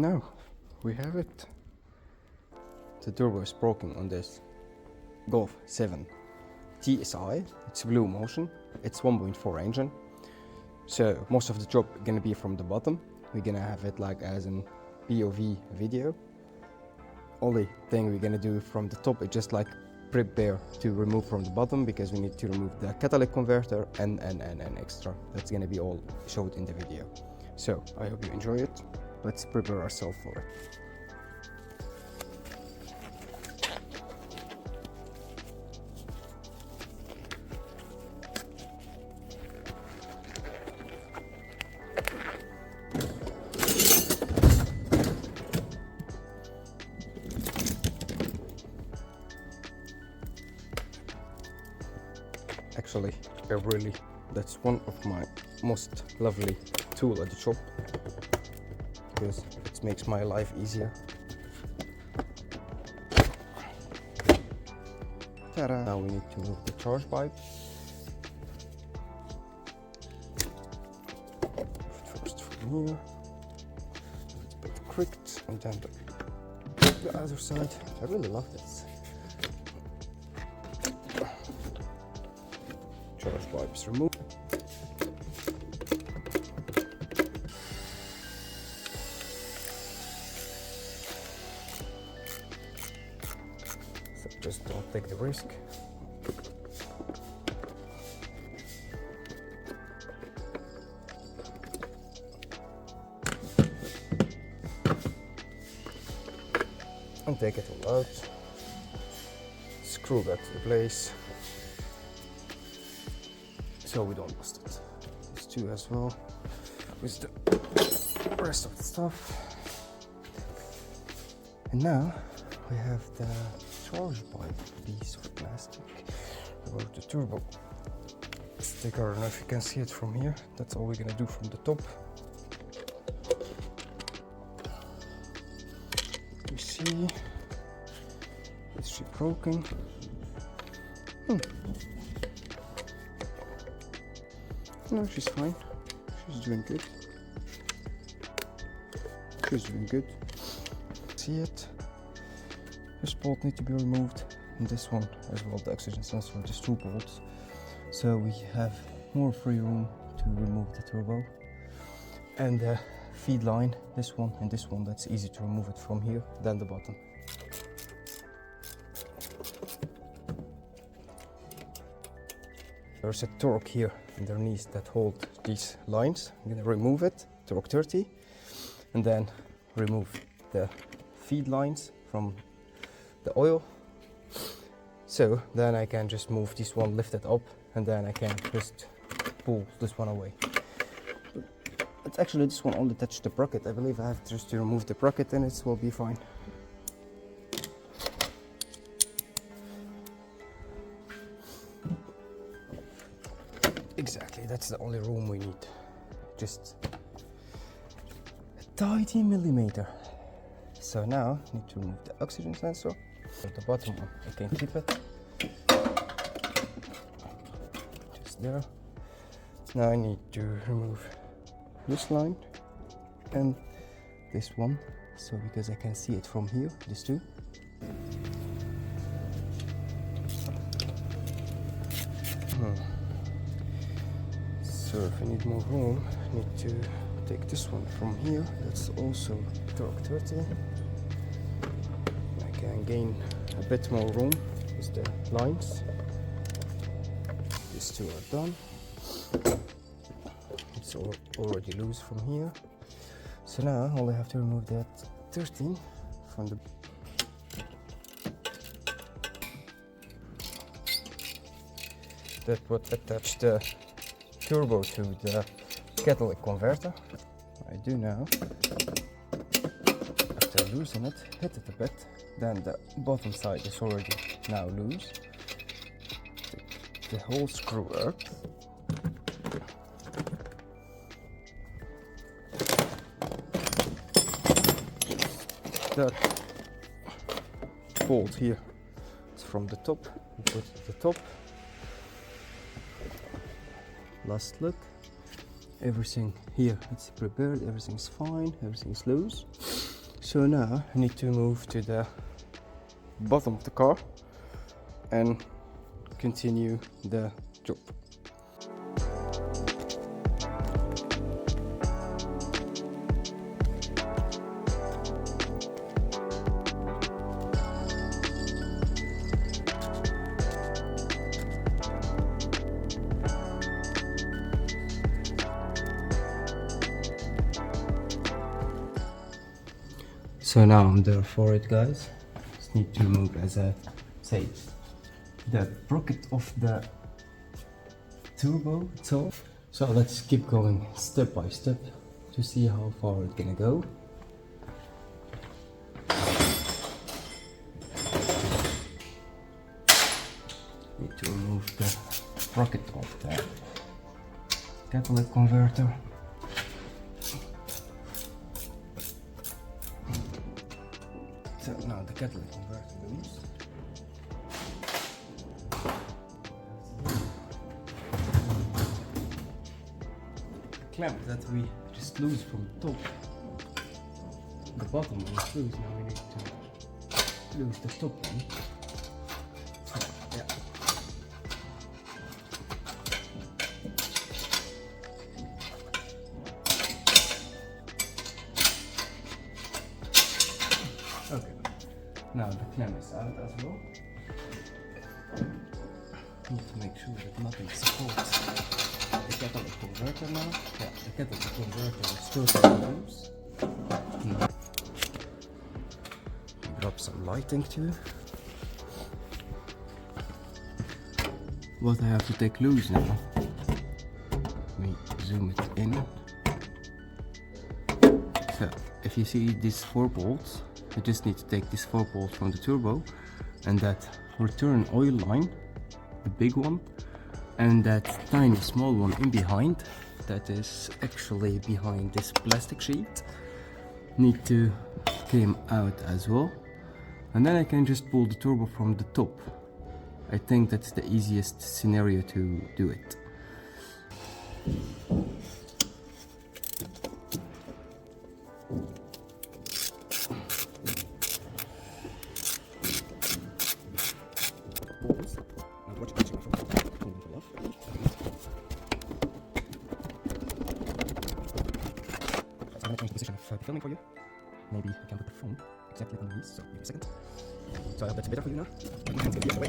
now we have it. The turbo is broken on this Golf 7 TSI. It's BlueMotion. It's 1.4 engine. So most of the job gonna be from the bottom. We're gonna have it like as an POV video. Only thing we're gonna do from the top is just like prepare to remove from the bottom, because we need to remove the catalytic converter and extra. That's gonna be all showed in the video. So I hope you enjoy it. Let's prepare ourselves for it. Actually, that's one of my most lovely tool at the shop, because it makes my life easier. Ta-da! Now we need to move the charge pipe. First from here, it's a bit cricked, and then the other side. I really love this. Charge pipes removed. So just don't take the risk. And take it all out. Screw back to the place, so we don't bust it. These two as well, with the rest of the stuff. And now we have the charge pipe piece of plastic about the turbo sticker. I don't know if you can see it from here. That's all we're gonna do from the top. You see, it's broken. No, she's fine. She's doing good. She's doing good. See it? This bolt needs to be removed, and this one as well, the oxygen sensor, just 2 bolts. So we have more free room to remove the turbo. And the feed line, this one and this one, that's easy to remove it from here than the bottom. There's a torque here underneath that hold these lines. I'm gonna remove it, torque 30, and then remove the feed lines from the oil. So then I can just move this one, lift it up, and then I can just pull this one away. But actually this one only touched the bracket. I believe I have just to remove the bracket and it will be fine. Exactly, that's the only room we need. Just a tiny millimeter. So now I need to remove the oxygen sensor. At the bottom one, I can keep it. Just there. Now I need to remove this line and this one. So because I can see it from here, these two. So if I need more room, I need to take this one from here. That's also torque 30. I can gain a bit more room with the lines. These two are done. It's already loose from here. So now all I have to remove that 13 from the that would attach the turbo to the catalytic converter. I do now. After loosen it, hit it a bit, then the bottom side is already now loose. Take the whole screw up. That bolt here, it's from the top, we put it at the top. Last look, everything here it's prepared, everything's fine, everything's loose. So now I need to move to the bottom of the car and continue the job. So now I'm there for it, guys. Just need to remove, as I said, the bracket of the turbo itself. So let's keep going step by step to see how far it's gonna go. Need to remove the bracket of the catalytic converter. So now the catalytic converter loose. The clamp that we just loose from the top, the bottom was loose. Now we need to loose the top one. So, yeah. Okay, now the clamp is out as well. Need to make sure that nothing supports the catalytic converter now. Yeah, the catalytic converter is totally loose. Drop some lighting too. What I have to take loose now. Let me zoom it in. So, if you see these 4 bolts, you just need to take these 4 bolts from the turbo and that return oil line, the big one, and that tiny small one in behind, that is actually behind this plastic sheet, need to come out as well. And then I can just pull the turbo from the top. I think that's the easiest scenario to do it. I'm gonna change the position of the filming for you. Maybe I can put the phone exactly on these, so give me a second. So I hope that's better for you now. My hand's gonna be out of the way.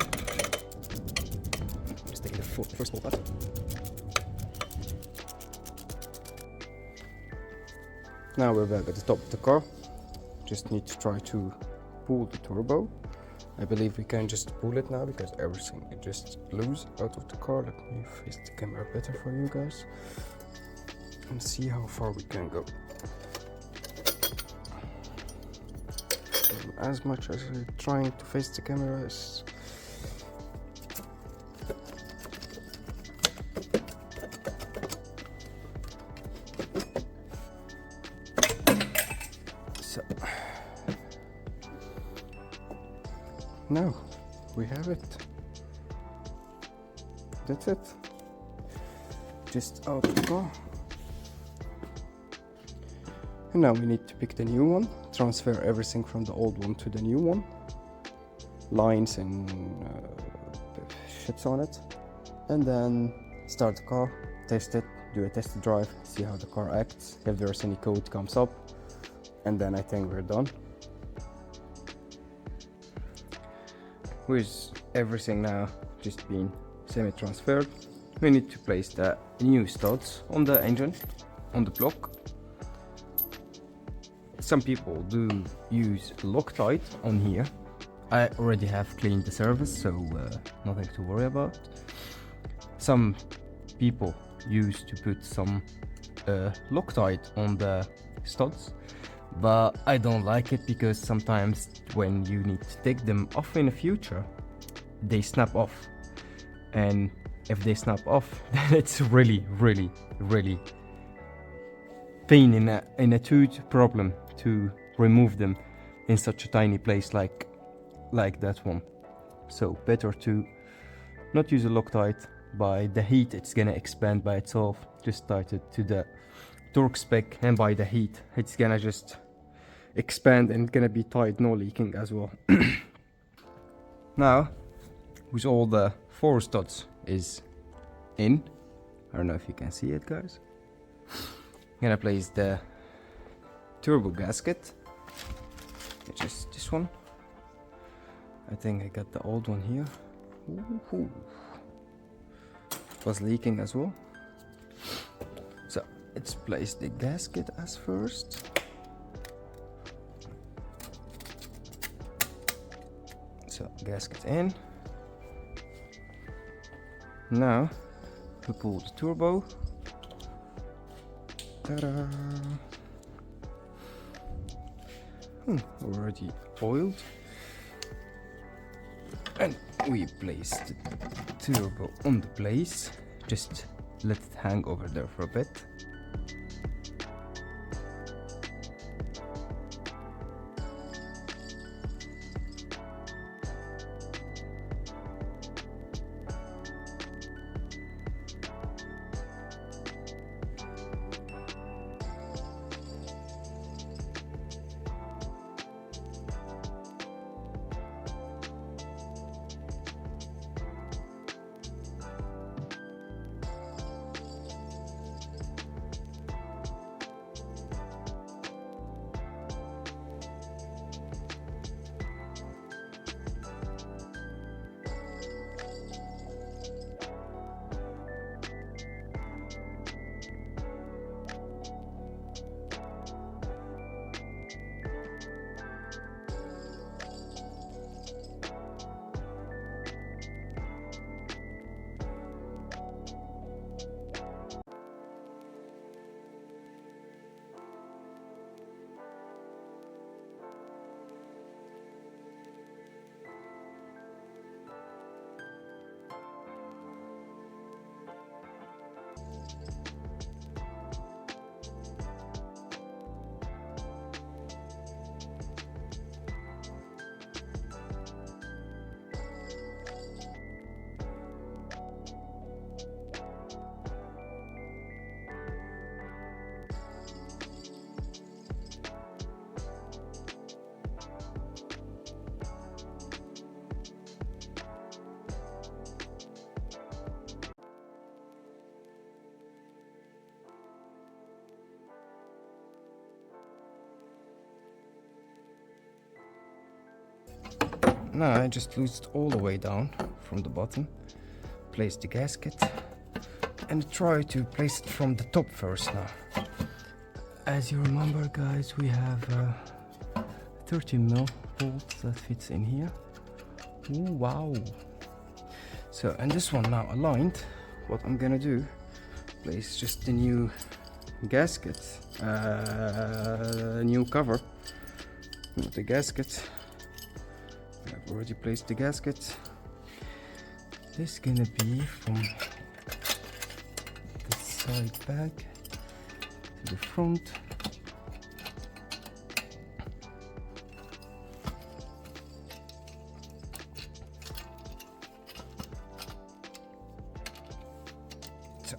Just taking the first bolt out. Now we're back at the top of the car. Just need to try to pull the turbo. I believe we can just pull it now because everything is just loose out of the car. Let me face the camera better for you guys and see how far we can go. As much as I'm trying to face the camera is so now we have it. That's it. Just out of the car. And now we need to pick the new one, transfer everything from the old one to the new one. Lines and shits on it. And then start the car, test it, do a test drive, see how the car acts, if there's any code comes up. And then I think we're done. With everything now just being semi-transferred, we need to place the new studs on the engine, on the block. Some people do use Loctite on here. I already have cleaned the surface, so nothing to worry about. Some people used to put some Loctite on the studs, but I don't like it because sometimes when you need to take them off in the future, they snap off. And if they snap off, then it's really pain in a tooth problem to remove them in such a tiny place like that one. So better to not use a Loctite. By the heat it's gonna expand by itself. Just tight it to the torque spec, and by the heat it's gonna just expand and gonna be tight, no leaking as well. Now, with all the 4 studs is in, I don't know if you can see it, guys. I'm gonna place the turbo gasket, which is this one. I think I got the old one here. Ooh. It was leaking as well. So let's place the gasket as first. So gasket in. Now we pull the turbo. Ta-da! Already oiled. And we place the turbo on the place. Just let it hang over there for a bit. Now I just loosed all the way down from the bottom, place the gasket, and try to place it from the top first now. As you remember, guys, we have a 30mm bolt that fits in here. Ooh, wow! So, and this one now aligned, what I'm gonna do, place just the new gasket, new cover with the gasket. I've already placed the gasket. This is gonna be from the side back to the front. So.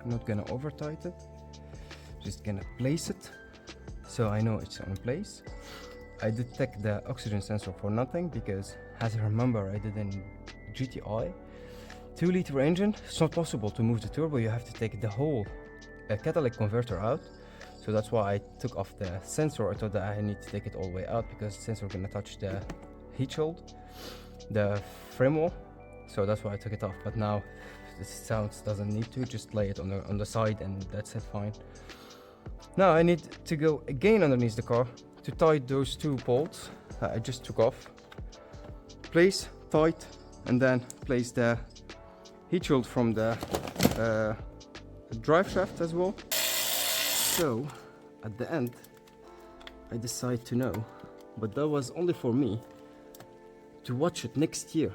I'm not gonna over tight it, just gonna place it so I know it's on place. I detect the oxygen sensor for nothing because, as I remember, I did in GTI 2-liter engine. It's not possible to move the turbo, you have to take the whole catalytic converter out. So that's why I took off the sensor. I thought that I need to take it all the way out because the sensor gonna touch the heat shield, the frame wall. So that's why I took it off. But now this sounds doesn't need to, just lay it on the side and that's it, fine. Now I need to go again underneath the car to tie those 2 bolts that I just took off. Place tight and then place the heat shield from the drive shaft as well. So at the end I decide to know, but that was only for me to watch it next year.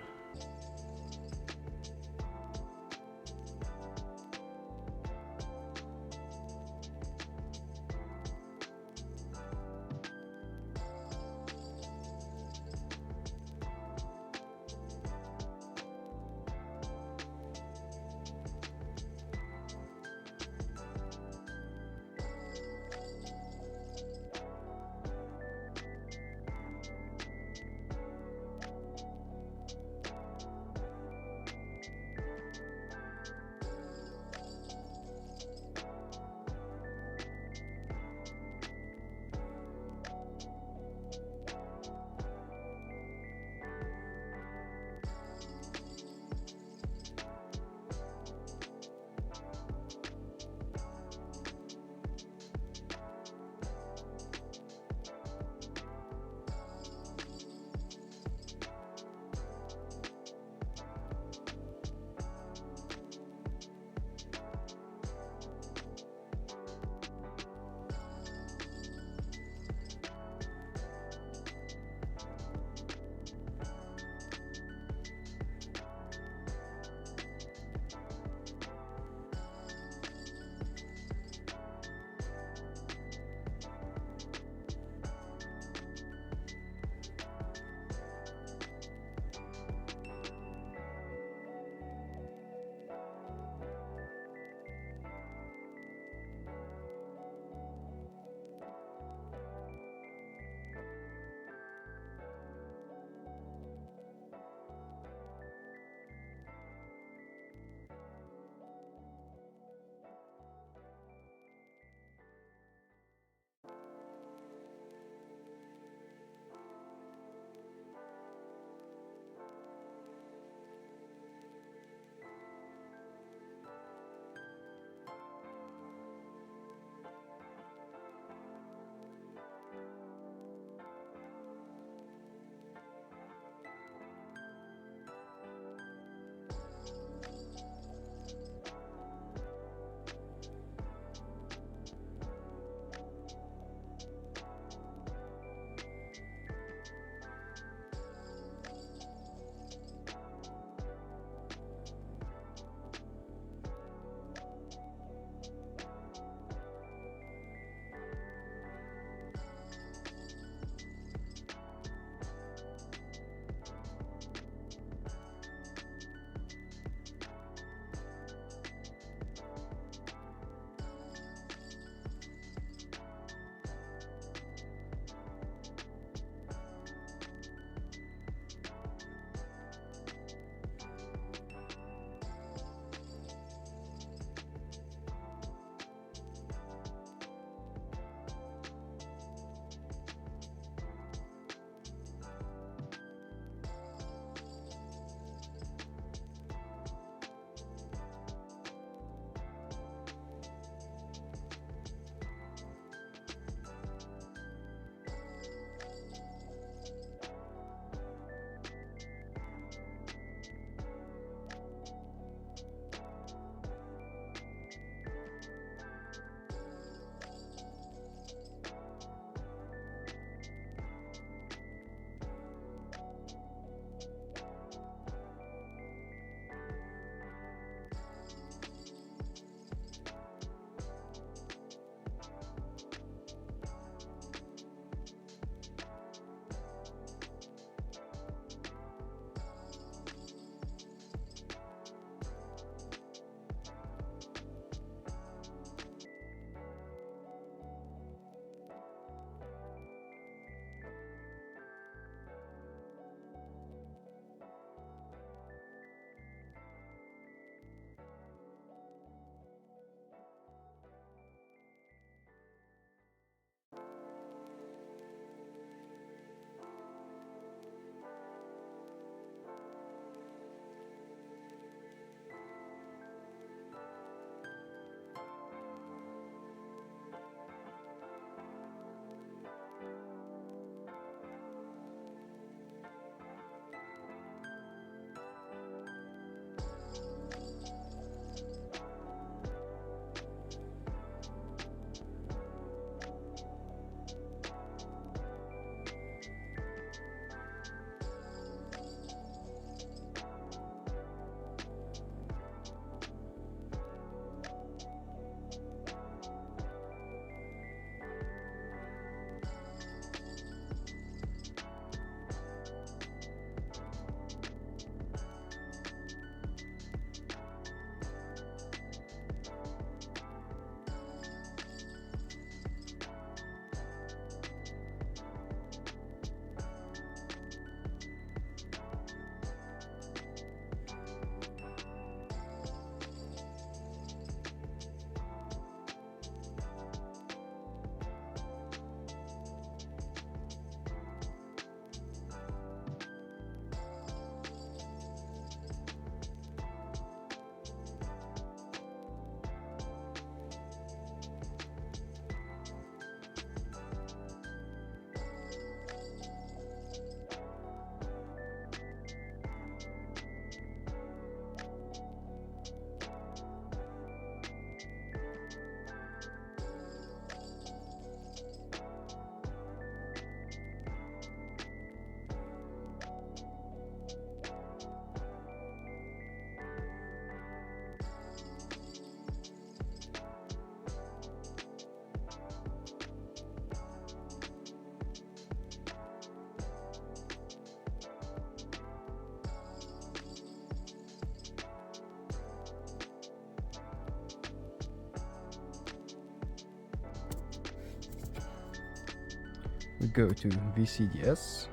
go to VCDS.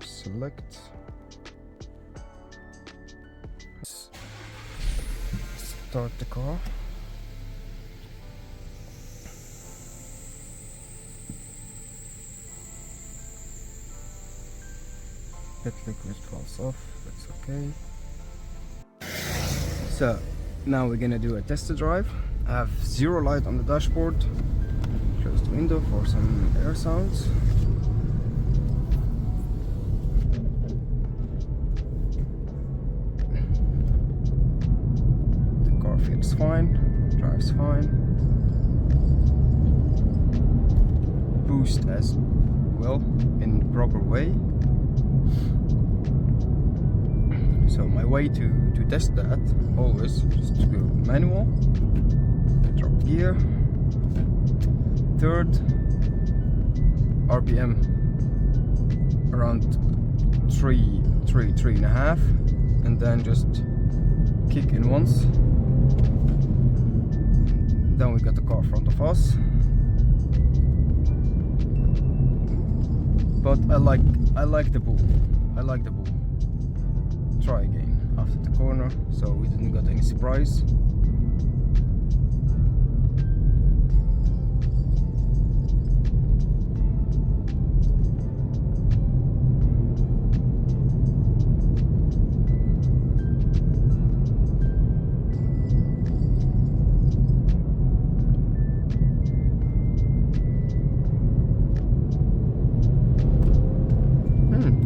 Select. Start the car. Pit liquid falls off, that's okay. So now we're gonna do a test drive. I have zero light on the dashboard. Close the window for some air sounds. The car feels fine, drives fine. Boost as well in the proper way. So my way to test that always is to go manual, drop gear, third, RPM around 3.5, and then just kick in once. Then we got the car in front of us. But I like the bull. I like the bull. Try again after the corner, so we didn't got any surprise.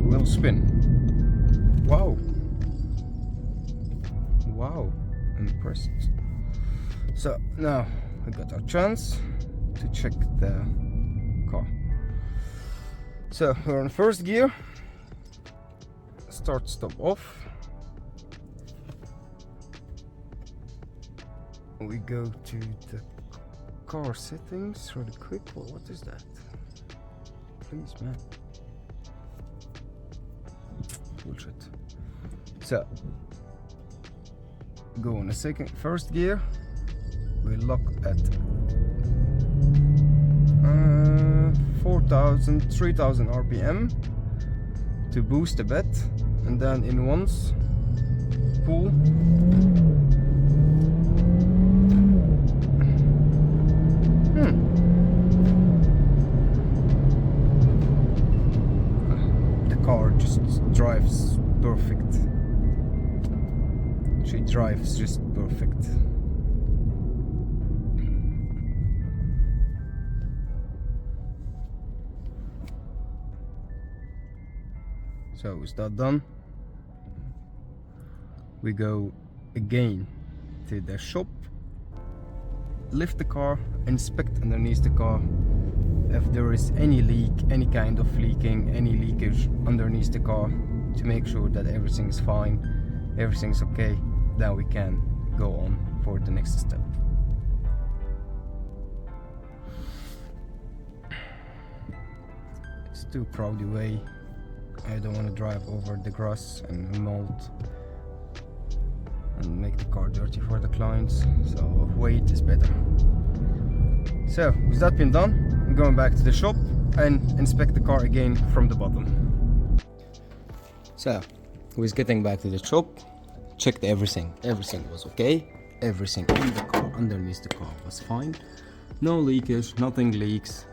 Wheel spin. Wow. Wow, impressed. So now we got our chance to check the car. So we're on first gear, start stop off. We go to the car settings really quick. Well, what is that? Please, man. Bullshit. So go on a first gear. We lock at 3000 RPM to boost a bit, and then in once pull. The car just drives perfect. She drives just perfect. So is that done? We go again to the shop, lift the car, inspect underneath the car. If there is any leak, any kind of leaking, any leakage underneath the car, to make sure that everything is fine, everything's okay, then we can go on for the next step. It's too crowded way. I don't want to drive over the grass and mold and make the car dirty for the clients, so wait is better. So with that being done, I'm going back to the shop and inspect the car again from the bottom. So I was getting back to the shop, checked everything was okay, everything in the car, underneath the car was fine, no leakage, nothing leaks,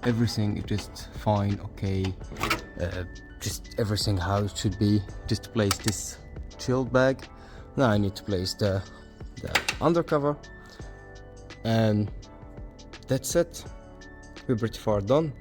everything is just fine, okay, just everything how it should be. Just place this chilled bag. Now I need to place the undercover, and that's it. We're pretty far done.